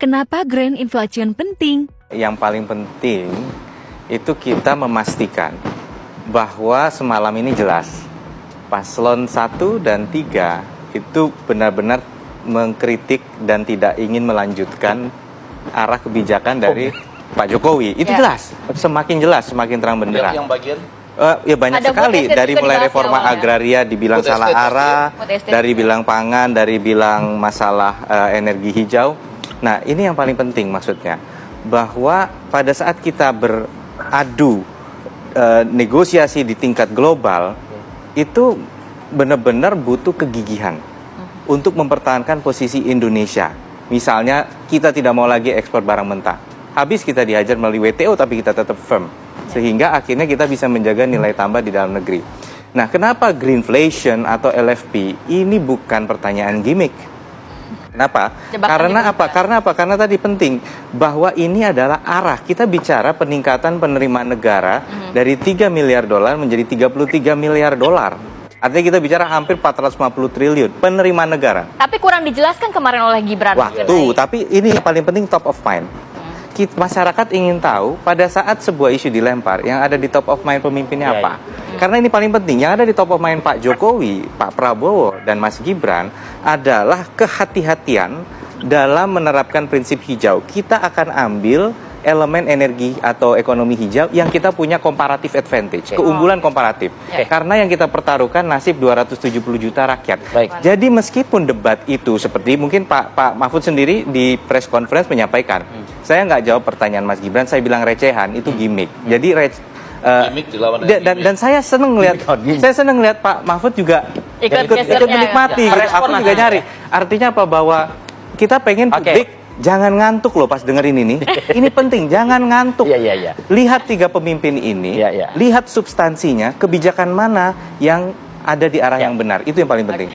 Kenapa Grand Inflation penting? Yang paling penting itu kita memastikan bahwa semalam ini jelas paslon 1 dan 3 itu benar-benar mengkritik dan tidak ingin melanjutkan arah kebijakan dari Pak Jokowi. Itu jelas, semakin jelas, semakin terang benderang. Yang bagian? Ya banyak Ada sekali, dari mulai reforma agraria dibilang Food salah estate arah, dari bilang pangan, dari bilang masalah energi hijau. Nah, ini yang paling penting maksudnya, bahwa pada saat kita beradu negosiasi di tingkat global, itu benar-benar butuh kegigihan untuk mempertahankan posisi Indonesia. Misalnya, kita tidak mau lagi ekspor barang mentah. Habis kita dihajar melalui WTO, tapi kita tetap firm. Sehingga akhirnya kita bisa menjaga nilai tambah di dalam negeri. Nah, kenapa Greenflation atau LFP ini bukan pertanyaan gimmick? Kenapa? Karena apa? Karena tadi penting bahwa ini adalah arah. Kita bicara peningkatan penerimaan negara dari 3 miliar dolar menjadi 33 miliar dolar. Artinya kita bicara hampir 450 triliun penerimaan negara. Tapi kurang dijelaskan kemarin oleh Gibran. Tapi ini yang paling penting, top of mind. Masyarakat ingin tahu pada saat sebuah isu dilempar, yang ada di top of mind pemimpinnya apa. Karena ini paling penting, yang ada di top of mind Pak Jokowi, Pak Prabowo, dan Mas Gibran adalah kehati-hatian dalam menerapkan prinsip hijau. Kita akan ambil elemen energi atau ekonomi hijau yang kita punya comparative advantage, keunggulan komparatif. Karena yang kita pertaruhkan nasib 270 juta rakyat. Jadi meskipun debat itu seperti mungkin Pak Mahfud sendiri di press conference menyampaikan, saya nggak jawab pertanyaan Mas Gibran, saya bilang recehan, itu gimmick. Jadi dan saya seneng lihat Pak Mahfud juga ikut menikmati. Aku juga nyari. Artinya apa, bahwa kita pengen publik jangan ngantuk loh pas dengerin ini. Ini penting, jangan ngantuk. Lihat 3 pemimpin ini, lihat substansinya, kebijakan mana yang ada di arah yang benar. Itu yang paling penting.